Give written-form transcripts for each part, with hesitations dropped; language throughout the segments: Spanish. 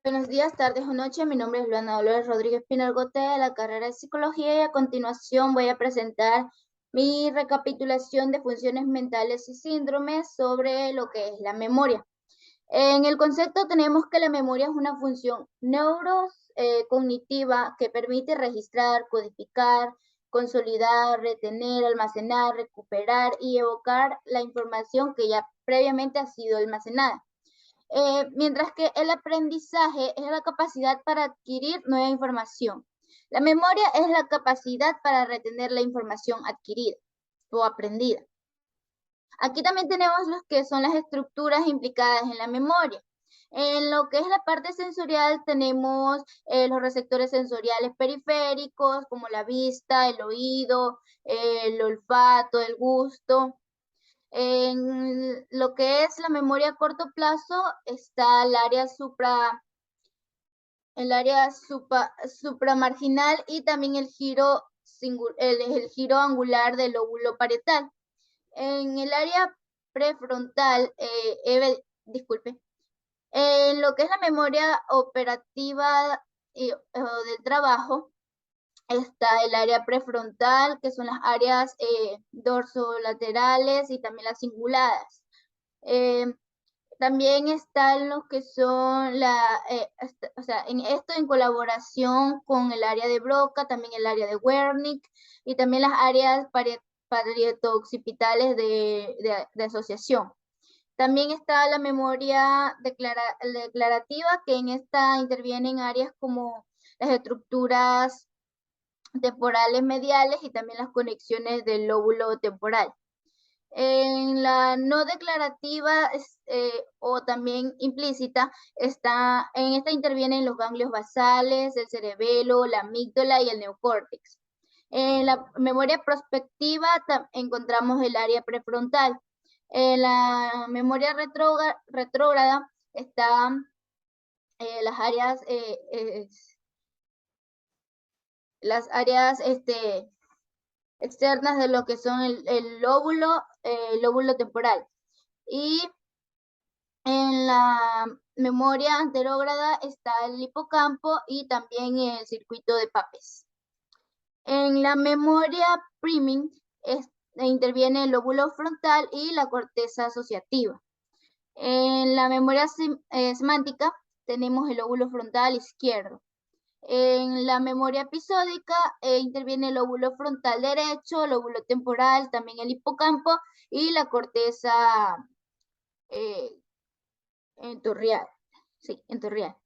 Buenos días, tardes o noches. Mi nombre es Luana Dolores Rodríguez Pinalgote de la carrera de Psicología y a continuación voy a presentar mi recapitulación de funciones mentales y síndromes sobre lo que es la memoria. En el concepto tenemos que la memoria es una función neurocognitiva que permite registrar, codificar, consolidar, retener, almacenar, recuperar y evocar la información que ya previamente ha sido almacenada. Mientras que el aprendizaje es la capacidad para adquirir nueva información. La memoria es la capacidad para retener la información adquirida o aprendida. Aquí también tenemos los que son las estructuras implicadas en la memoria. En lo que es la parte sensorial tenemos los receptores sensoriales periféricos como la vista, el oído, el olfato, el gusto. En lo que es la memoria a corto plazo está el área supramarginal y también el giro angular del lóbulo parietal. En el área prefrontal, disculpe, en lo que es la memoria operativa o del trabajo, está el área prefrontal, que son las áreas dorsolaterales y también las cinguladas. Eh, También están los que son o sea, en esto en colaboración con el área de Broca, también el área de Wernicke y también las áreas parieto-occipitales de asociación. También está la memoria declarativa, que en esta intervienen áreas como las estructuras temporales mediales y también las conexiones del lóbulo temporal. En la no declarativa o también implícita, en esta intervienen los ganglios basales, el cerebelo, la amígdala y el neocórtex. En la memoria prospectiva encontramos el área prefrontal. En la memoria retrógrada están las áreas externas de lo que son el lóbulo temporal. Y en la memoria anterógrada está el hipocampo y también el circuito de Papez. En la memoria priming interviene el lóbulo frontal y la corteza asociativa. En la memoria semántica tenemos el lóbulo frontal izquierdo. En la memoria episódica interviene el lóbulo frontal derecho, el lóbulo temporal, también el hipocampo y la corteza entorrial. Sí, entorrial.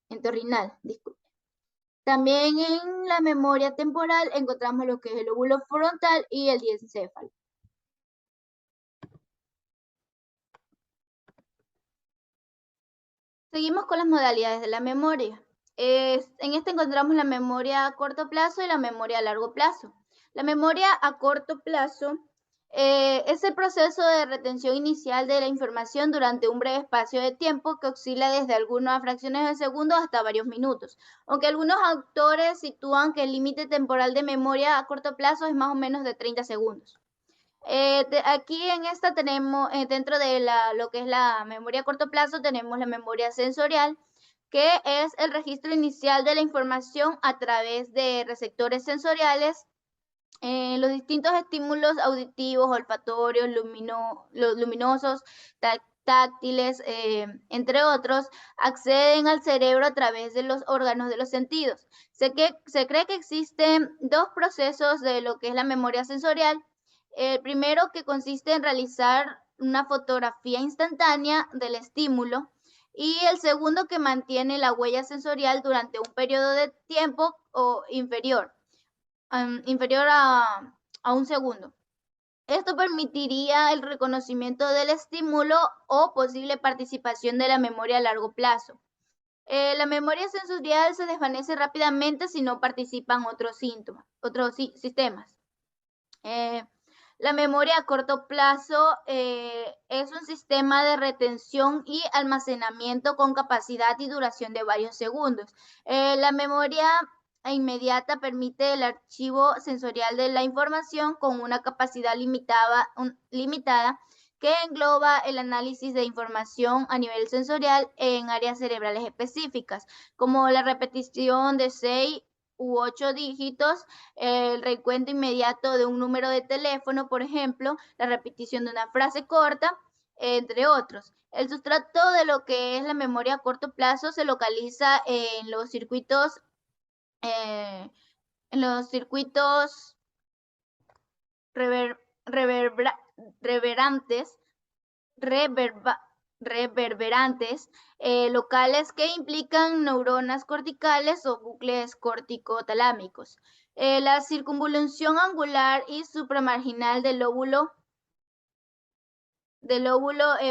Entorrinal, disculpe. También en la memoria temporal encontramos lo que es el lóbulo frontal y el diencéfalo. Seguimos con las modalidades de la memoria. En esta encontramos la memoria a corto plazo y la memoria a largo plazo. La memoria a corto plazo es el proceso de retención inicial de la información durante un breve espacio de tiempo que oscila desde algunas fracciones de segundos hasta varios minutos. Aunque algunos autores sitúan que el límite temporal de memoria a corto plazo es más o menos de 30 segundos. Aquí en esta tenemos, dentro de lo que es la memoria a corto plazo, tenemos la memoria sensorial, que es el registro inicial de la información a través de receptores sensoriales. Los distintos estímulos auditivos, olfatorios, los luminosos, táctiles, entre otros, acceden al cerebro a través de los órganos de los sentidos. Se cree que existen dos procesos de lo que es la memoria sensorial. El primero, que consiste en realizar una fotografía instantánea del estímulo, y el segundo, que mantiene la huella sensorial durante un periodo de tiempo o inferior a un segundo. Esto permitiría el reconocimiento del estímulo o posible participación de la memoria a largo plazo. La memoria sensorial se desvanece rápidamente si no participan otros sistemas. La memoria a corto plazo es un sistema de retención y almacenamiento con capacidad y duración de varios segundos. La memoria inmediata permite el archivo sensorial de la información con una capacidad limitada que engloba el análisis de información a nivel sensorial en áreas cerebrales específicas, como la repetición de 6 u 8 dígitos, el recuento inmediato de un número de teléfono, por ejemplo, la repetición de una frase corta, entre otros. El sustrato de lo que es la memoria a corto plazo se localiza eh, en los circuitos rever, reverbra, reverantes, reverba, reverberantes locales que implican neuronas corticales o bucles corticotalámicos. La circunvolución angular y supramarginal del lóbulo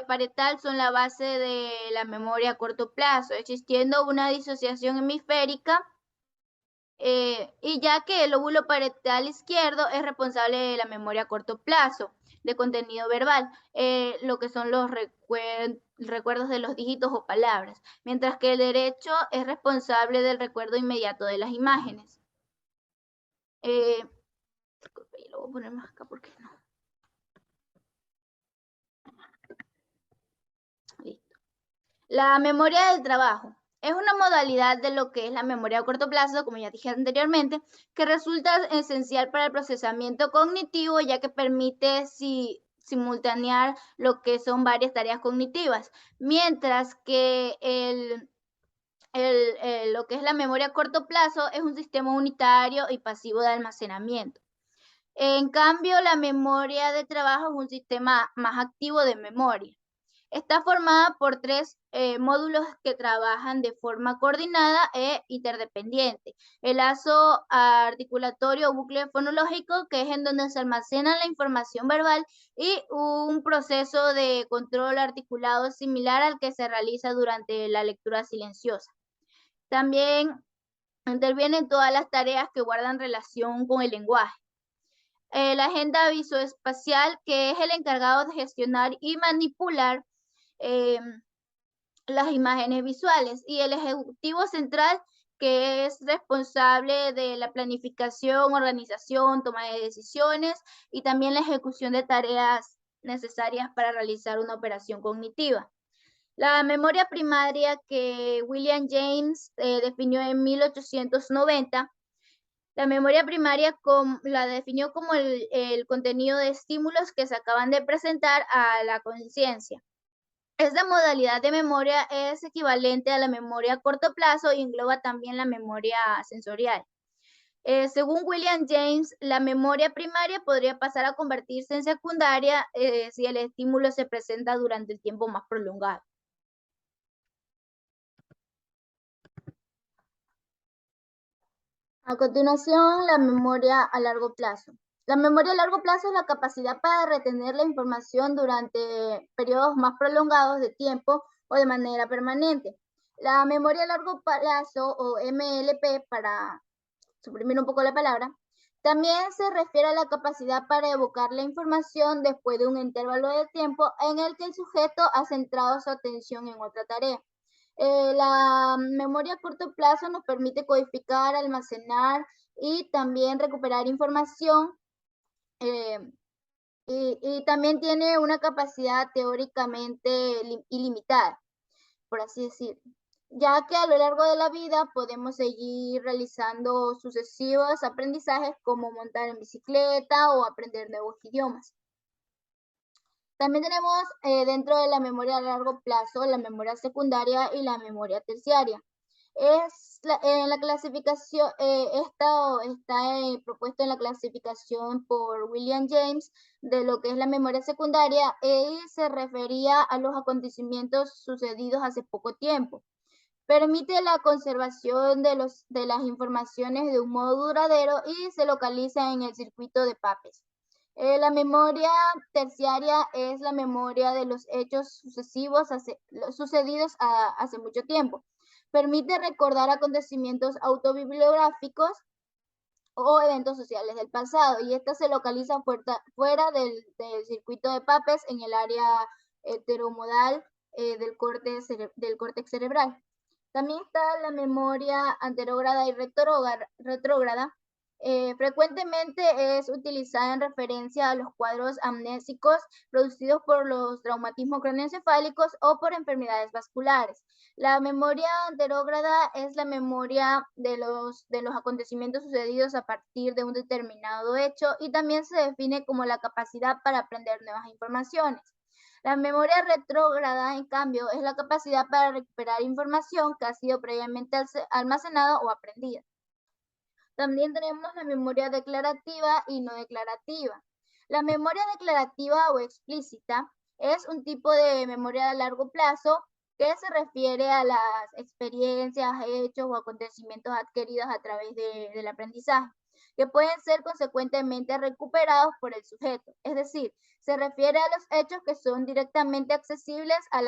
parietal son la base de la memoria a corto plazo, existiendo una disociación hemisférica y ya que el lóbulo parietal izquierdo es responsable de la memoria a corto plazo, de contenido verbal, lo que son los recuerdos de los dígitos o palabras, mientras que el derecho es responsable del recuerdo inmediato de las imágenes. Disculpe, lo voy a poner más acá porque no. Listo. La memoria del trabajo. Es una modalidad de lo que es la memoria a corto plazo, como ya dije anteriormente, que resulta esencial para el procesamiento cognitivo, ya que permite simultanear lo que son varias tareas cognitivas, mientras que lo que es la memoria a corto plazo es un sistema unitario y pasivo de almacenamiento. En cambio, la memoria de trabajo es un sistema más activo de memoria. Está formada por tres módulos que trabajan de forma coordinada e interdependiente. El lazo articulatorio o bucle fonológico, que es en donde se almacena la información verbal, y un proceso de control articulado similar al que se realiza durante la lectura silenciosa. También intervienen todas las tareas que guardan relación con el lenguaje. La agenda visoespacial, que es el encargado de gestionar y manipular las imágenes visuales, y el ejecutivo central, que es responsable de la planificación, organización, toma de decisiones y también la ejecución de tareas necesarias para realizar una operación cognitiva. La memoria primaria, que William James definió en 1890, la memoria primaria la definió como el contenido de estímulos que se acaban de presentar a la conciencia. Esta modalidad de memoria es equivalente a la memoria a corto plazo y engloba también la memoria sensorial. Según William James, la memoria primaria podría pasar a convertirse en secundaria si el estímulo se presenta durante el tiempo más prolongado. A continuación, la memoria a largo plazo. La memoria a largo plazo es la capacidad para retener la información durante periodos más prolongados de tiempo o de manera permanente. La memoria a largo plazo, o MLP, para suprimir un poco la palabra, también se refiere a la capacidad para evocar la información después de un intervalo de tiempo en el que el sujeto ha centrado su atención en otra tarea. La memoria a corto plazo nos permite codificar, almacenar y también recuperar información, eh, y también tiene una capacidad teóricamente ilimitada, por así decirlo, ya que a lo largo de la vida podemos seguir realizando sucesivos aprendizajes como montar en bicicleta o aprender nuevos idiomas. También tenemos dentro de la memoria a largo plazo la memoria secundaria y la memoria terciaria. En la clasificación, esto está propuesto en la clasificación por William James de lo que es la memoria secundaria, y se refería a los acontecimientos sucedidos hace poco tiempo. Permite la conservación de las informaciones de un modo duradero y se localiza en el circuito de Papez. La memoria terciaria es la memoria de los hechos sucedidos hace mucho tiempo. Permite recordar acontecimientos autobibliográficos o eventos sociales del pasado, y esta se localiza fuera del circuito de Papez en el área heteromodal del córtex cerebral. También está la memoria anterógrada y retrógrada, Frecuentemente es utilizada en referencia a los cuadros amnésicos producidos por los traumatismos craneoencefálicos o por enfermedades vasculares. La memoria anterógrada es la memoria de los acontecimientos sucedidos a partir de un determinado hecho y también se define como la capacidad para aprender nuevas informaciones. La memoria retrógrada, en cambio, es la capacidad para recuperar información que ha sido previamente almacenada o aprendida. También tenemos la memoria declarativa y no declarativa. La memoria declarativa o explícita es un tipo de memoria a largo plazo que se refiere a las experiencias, hechos o acontecimientos adquiridos a través del aprendizaje, que pueden ser consecuentemente recuperados por el sujeto. Es decir, se refiere a los hechos que son directamente accesibles a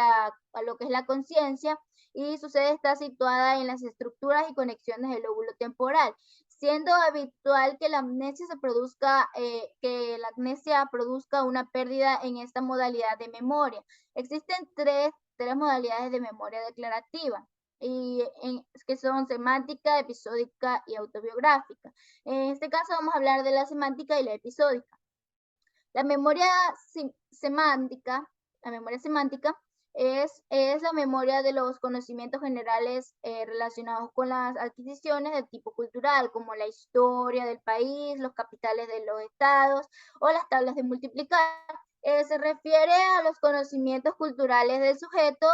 lo que es la conciencia y su sede está situada en las estructuras y conexiones del lóbulo temporal, siendo habitual que la amnesia produzca una pérdida en esta modalidad de memoria. Existen tres modalidades de memoria declarativa, que son semántica, episódica y autobiográfica. En este caso vamos a hablar de la semántica y la episódica. La memoria semántica es la memoria de los conocimientos generales relacionados con las adquisiciones de tipo cultural, como la historia del país, los capitales de los estados o las tablas de multiplicar. Se refiere a los conocimientos culturales del sujeto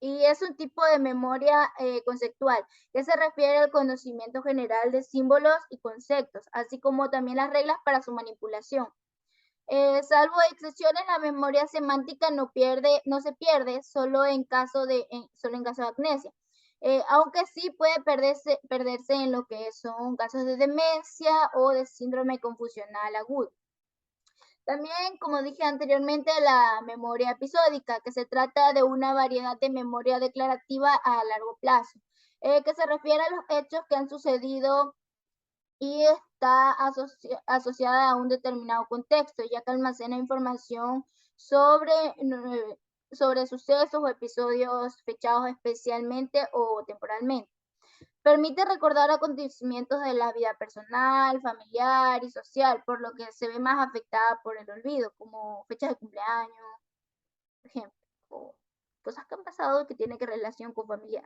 y es un tipo de memoria conceptual que se refiere al conocimiento general de símbolos y conceptos, así como también las reglas para su manipulación. Salvo excepciones, la memoria semántica no se pierde solo en caso de amnesia, aunque sí puede perderse en lo que son casos de demencia o de síndrome confusional agudo. También, como dije anteriormente, la memoria episódica, que se trata de una variedad de memoria declarativa a largo plazo, que se refiere a los hechos que han sucedido y está asociada a un determinado contexto, ya que almacena información sobre sucesos o episodios fechados especialmente o temporalmente. Permite recordar acontecimientos de la vida personal, familiar y social, por lo que se ve más afectada por el olvido, como fechas de cumpleaños, por ejemplo, o cosas que han pasado que tienen que relación con familias,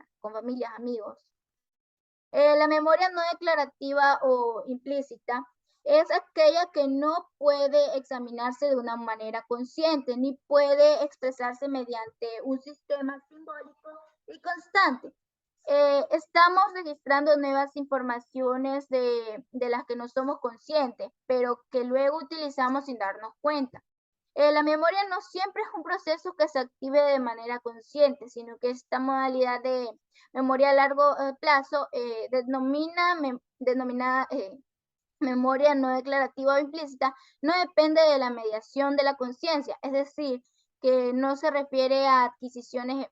amigos. La memoria no declarativa o implícita es aquella que no puede examinarse de una manera consciente ni puede expresarse mediante un sistema simbólico y constante. Estamos registrando nuevas informaciones de las que no somos conscientes, pero que luego utilizamos sin darnos cuenta. La memoria no siempre es un proceso que se active de manera consciente, sino que esta modalidad de memoria a largo plazo denominada memoria no declarativa o implícita, no depende de la mediación de la conciencia, es decir, que no se refiere a adquisiciones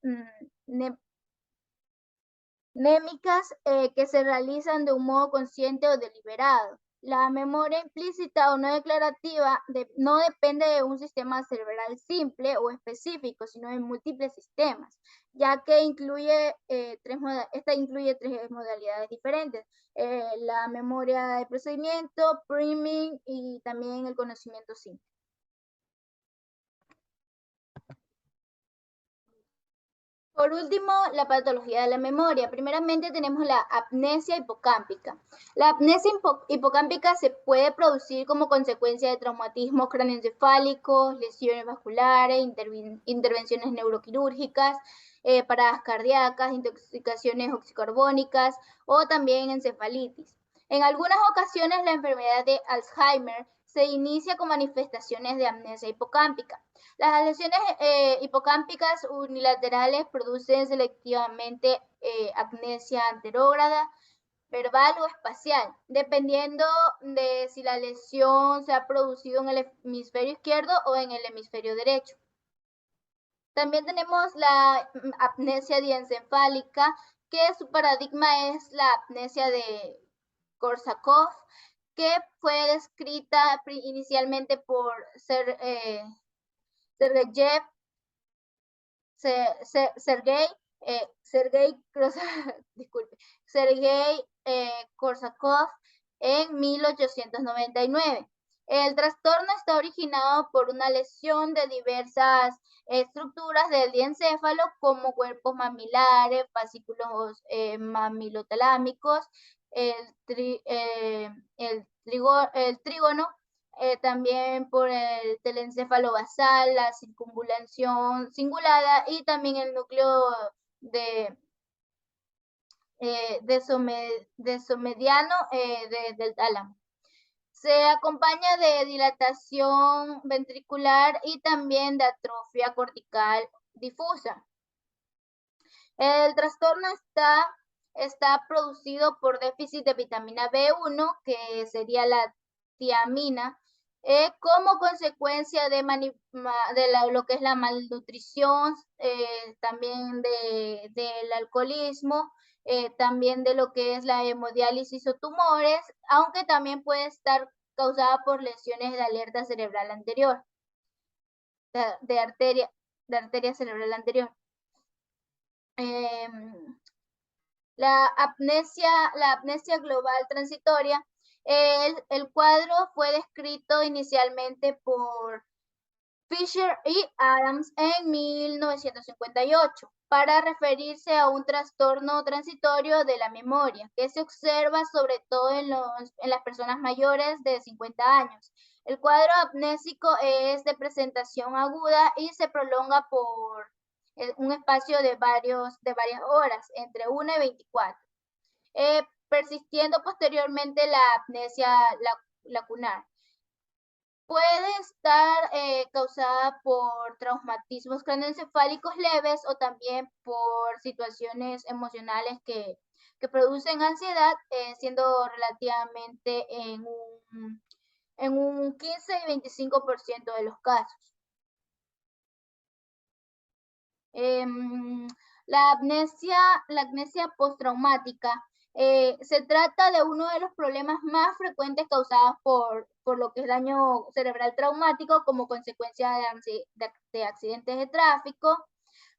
mnémicas que se realizan de un modo consciente o deliberado. La memoria implícita o no declarativa no depende de un sistema cerebral simple o específico, sino de múltiples sistemas, ya que incluye tres modalidades diferentes. La memoria de procedimiento, priming y también el conocimiento simple. Por último, la patología de la memoria. Primeramente tenemos la amnesia hipocámpica. La amnesia hipocámpica se puede producir como consecuencia de traumatismos craneoencefálicos, lesiones vasculares, intervenciones neuroquirúrgicas, paradas cardíacas, intoxicaciones oxicarbónicas o también encefalitis. En algunas ocasiones la enfermedad de Alzheimer se inicia con manifestaciones de amnesia hipocámpica. Las lesiones hipocámpicas unilaterales producen selectivamente amnesia anterógrada, verbal o espacial, dependiendo de si la lesión se ha producido en el hemisferio izquierdo o en el hemisferio derecho. También tenemos la amnesia diencefálica, que su paradigma es la amnesia de Korsakoff, que fue descrita inicialmente por Sergei Korsakov en 1899. El trastorno está originado por una lesión de diversas estructuras del diencéfalo, como cuerpos mamilares, fascículos mamilotalámicos, el, el trígono, también por el telencéfalo basal, la circunvalación cingulada y también el núcleo de, desomediano del tálamo. Se acompaña de dilatación ventricular y también de atrofia cortical difusa. El trastorno está producido por déficit de vitamina B1, que sería la tiamina, como consecuencia de lo que es la malnutrición, también del alcoholismo, también de lo que es la hemodiálisis o tumores, aunque también puede estar causada por lesiones de alerta cerebral anterior, de arteria cerebral anterior. La apnesia global transitoria. El cuadro fue descrito inicialmente por Fisher y Adams en 1958 para referirse a un trastorno transitorio de la memoria que se observa sobre todo en las personas mayores de 50 años. El cuadro apnésico es de presentación aguda y se prolonga por un espacio de varias horas, entre 1 y 24, persistiendo posteriormente la apnesia lacunar. Puede estar causada por traumatismos craneoencefálicos leves o también por situaciones emocionales que producen ansiedad, siendo relativamente en un 15 y 25% de los casos. La apnesia postraumática se trata de uno de los problemas más frecuentes causados por lo que es daño cerebral traumático como consecuencia de accidentes de tráfico,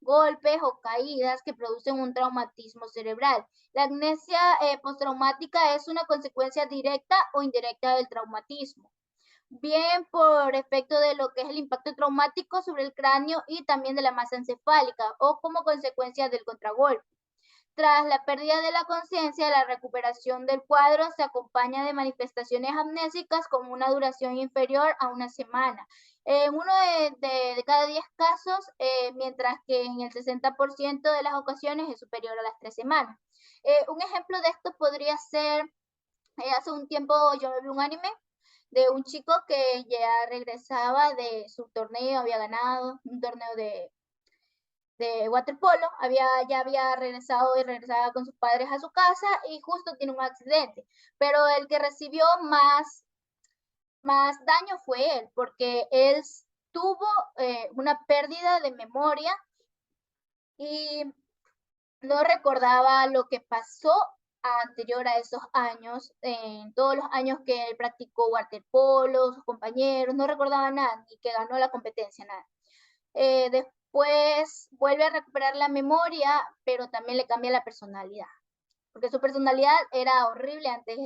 golpes o caídas que producen un traumatismo cerebral. La apnesia postraumática es una consecuencia directa o indirecta del traumatismo, bien por efecto de lo que es el impacto traumático sobre el cráneo y también de la masa encefálica o como consecuencia del contragolpe. Tras la pérdida de la conciencia, la recuperación del cuadro se acompaña de manifestaciones amnésicas con una duración inferior a una semana. En uno de cada 10 casos, mientras que en el 60% de las ocasiones es superior a las 3 semanas. Un ejemplo de esto podría ser, hace un tiempo yo vi un anime de un chico que ya regresaba de su torneo, había ganado un torneo de waterpolo, ya había regresado y regresaba con sus padres a su casa y justo tiene un accidente. Pero el que recibió más daño fue él, porque él tuvo una pérdida de memoria y no recordaba lo que pasó anterior a esos años, en todos los años que él practicó waterpolo, sus compañeros, no recordaba nada, ni que ganó la competencia, nada. Después vuelve a recuperar la memoria, pero también le cambia la personalidad, porque su personalidad era horrible antes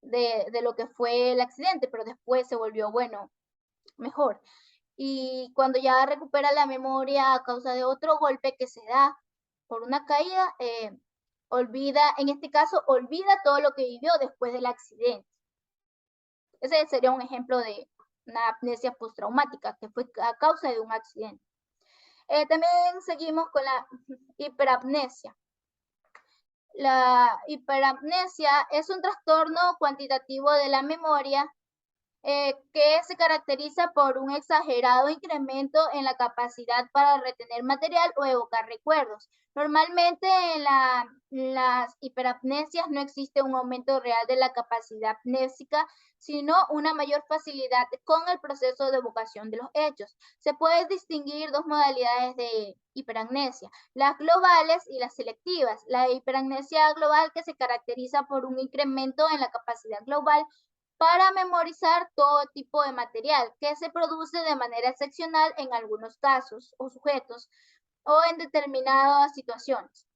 de lo que fue el accidente, pero después se volvió, bueno, mejor. Y cuando ya recupera la memoria a causa de otro golpe que se da por una caída, olvida, en este caso, olvida todo lo que vivió después del accidente. Ese sería un ejemplo de una apnesia postraumática que fue a causa de un accidente. También seguimos con la hiperapnesia. La hiperapnesia es un trastorno cuantitativo de la memoria que se caracteriza por un exagerado incremento en la capacidad para retener material o evocar recuerdos. Normalmente en las hiperapnesias no existe un aumento real de la capacidad apnésica, sino una mayor facilidad con el proceso de evocación de los hechos. Se pueden distinguir dos modalidades de hiperapnesia, las globales y las selectivas. La hiperapnesia global, que se caracteriza por un incremento en la capacidad global para memorizar todo tipo de material, que se produce de manera excepcional en algunos casos o sujetos o en determinadas situaciones.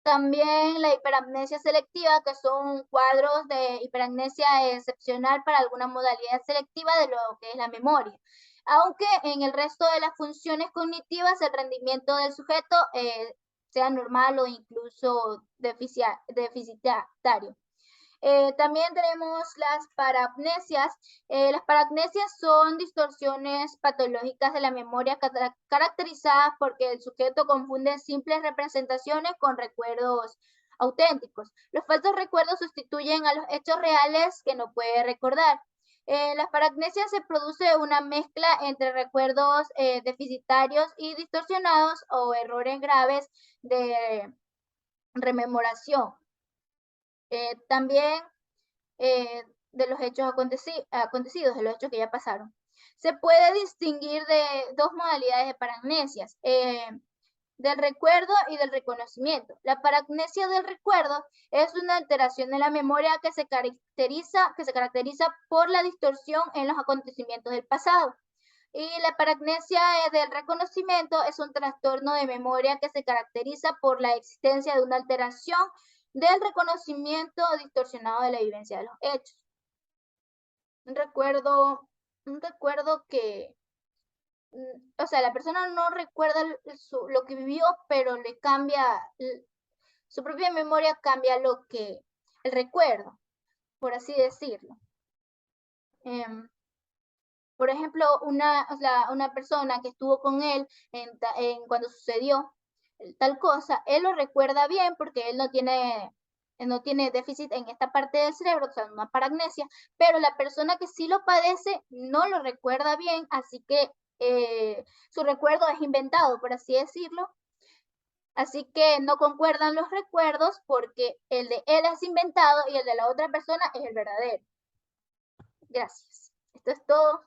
También la hiperamnesia selectiva, que son cuadros de hiperamnesia excepcional para alguna modalidad selectiva de lo que es la memoria. Aunque en el resto de las funciones cognitivas el rendimiento del sujeto sea normal o incluso deficitario. También tenemos las parapnesias. Las parapnesias son distorsiones patológicas de la memoria caracterizadas porque el sujeto confunde simples representaciones con recuerdos auténticos. Los falsos recuerdos sustituyen a los hechos reales que no puede recordar. En las parapnesias se produce una mezcla entre recuerdos deficitarios y distorsionados o errores graves de rememoración. También de los hechos acontecidos, de los hechos que ya pasaron. Se puede distinguir de dos modalidades de parapnesias, del recuerdo y del reconocimiento. La parapnesia del recuerdo es una alteración de la memoria que se caracteriza por la distorsión en los acontecimientos del pasado. Y la parapnesia del reconocimiento es un trastorno de memoria que se caracteriza por la existencia de una alteración del reconocimiento distorsionado de la vivencia de los hechos. Un recuerdo, un recuerdo que, o sea, la persona no recuerda lo que vivió, pero le cambia, su propia memoria cambia el recuerdo, por así decirlo. Por ejemplo, una persona que estuvo con él cuando sucedió tal cosa, él lo recuerda bien porque él no tiene déficit en esta parte del cerebro, o sea, una paragnesia, pero la persona que sí lo padece no lo recuerda bien, así que su recuerdo es inventado, por así decirlo. Así que no concuerdan los recuerdos porque el de él es inventado y el de la otra persona es el verdadero. Gracias. Esto es todo.